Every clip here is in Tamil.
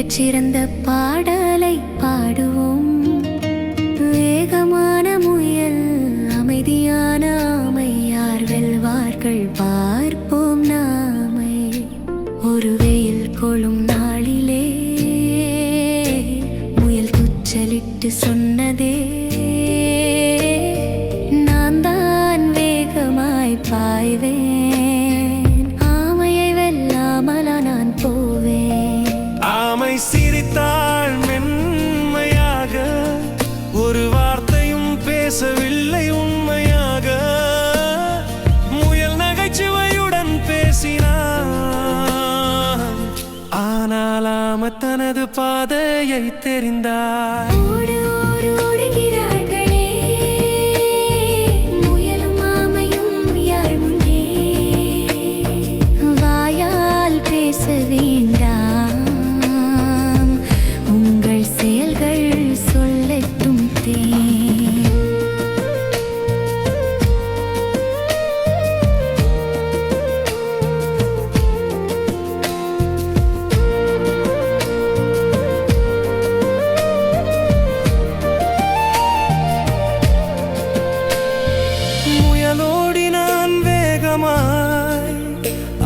மிகச்சிறந்த பாடலை பாடுவோம். வேகமான முயல் அமைதியான ஆமை யார் வெல்வார்கள் பார்ப்போம் நாமை. ஒரு வெயில் கொள்ளும் நாளிலே முயல் துச்சலிட்டு சொன்னதே, நான் தான் வேகமாய் பாய்வேன், ஆமையை வெல்லாமலா நான் போவேன். ஆமை சிரித்தாள் மென்மையாக, ஒரு வார்த்தையும் பேசவில்லை உண்மையாக. முயல் நகைச்சுவையுடன் பேசினான், ஆனால் ஆமை தனது பாதையை தெரிந்தார்.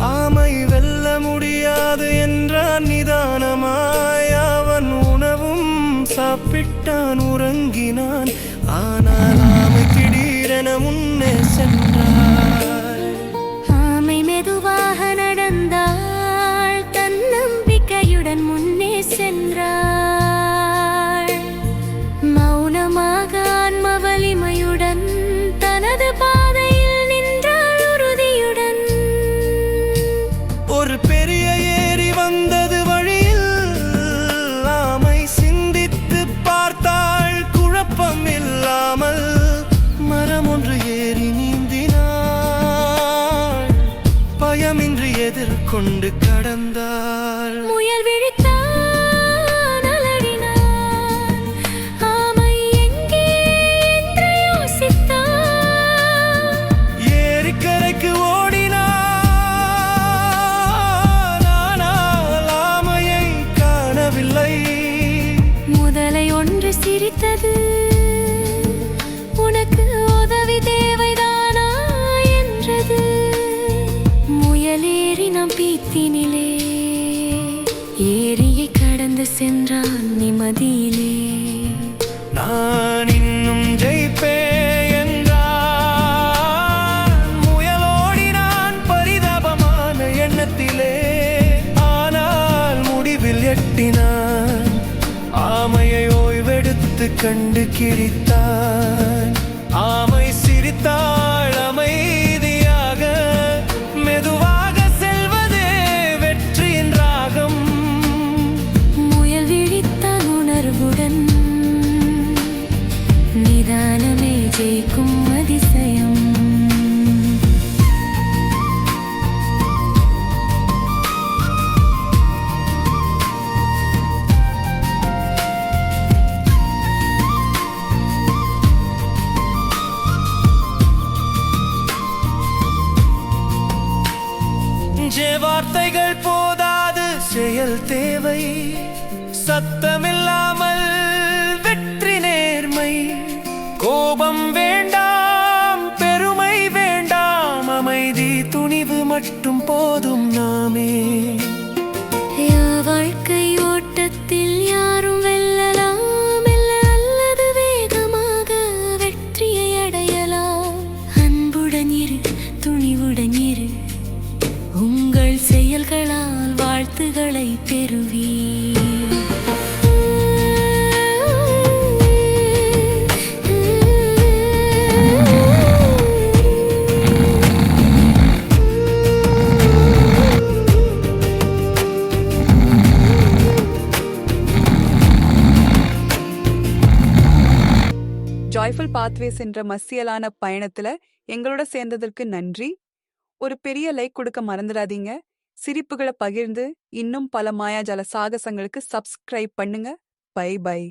ஆமை வெல்ல முடியாது என்றான் நிதானமாய். அவன் உணவும் சாப்பிட்டான், உறங்கினான். ஆனால் ஆமை திடீரென முன்னே சென்றாள். ஆமை மெதுவாக நடந்தாள், தன்னம்பிக்கையுடன் முன்னே சென்றாள். மௌனமாக ஆன்ம வலிமையுடன் தனது பாதையில் நின்றாள் உறுதியுடன். ஒரு பெரிய ஏரி வந்தது வழியில், ஆமை சிந்தித்து பார்த்தாள் குழப்பம் இல்லாமல். மரம் ஒன்று ஏறி நீந்தினாள், பயமின்றி எதிர்கொண்டு கடந்தாள். முயல் விழித்தான், அலறினான், ஆமை எங்கே என்று யோசித்தான். ஏரிக்கரைக்கு ஓடினான், ஆனால் ஆமையை காணவில்லை. முதலை ஒன்று சிரித்தது, உனக்கு உதவி தேவைதானா என்றது. முயலேறி நம் பீத்தினிலே ஏரியை கடந்து சென்றான் நிம்மதியிலே. நான் இன்னும் ஜெயிப்பேன் என்றான் முயலோடினான் பரிதாபமான எண்ணத்திலே. ஆனால் முடிவில் எட்டினான், ஆமையை ஓய்வெடுத்து கண்டு கிழித்தான். ஆமை சிரித்தாள் அமைதியாக, மெதுவாக செல்வதே வெற்றியின் ராகம். முயல் விழித்தான் உணர்வுடன், நிதானமே ஜெயிக்கும் அதிசயம். வார்த்தைகள் போதாது, செயல் தேவை. சத்தமில்லாமல் வெற்றி நேர்மை. கோபம் வேண்டாம், பெருமை வேண்டாம், அமைதி துணிவு மட்டும் போதும் நாமே. வாழ்க்கை ஓட்டத்தில் யாரும் வெல்லலாம், மெல்ல அல்லது வேகமாக வெற்றியை அடையலாம். அன்புடன் இரு, துணிவுடன் இரு, உங்கள் செயல்களால் வாழ்த்துக்களை பெறுவீர். ஜாய்ஃபுல் பாத்வேஸ் என்ற மசியலான பயணத்துல எங்களோட சேர்ந்ததற்கு நன்றி. ஒரு பெரிய லைக் கொடுக்க மறந்துடாதீங்க. சிரிப்புகளை பகிர்ந்து இன்னும் பல மாயாஜால சாகசங்களுக்கு சப்ஸ்கிரைப் பண்ணுங்க. Bye by.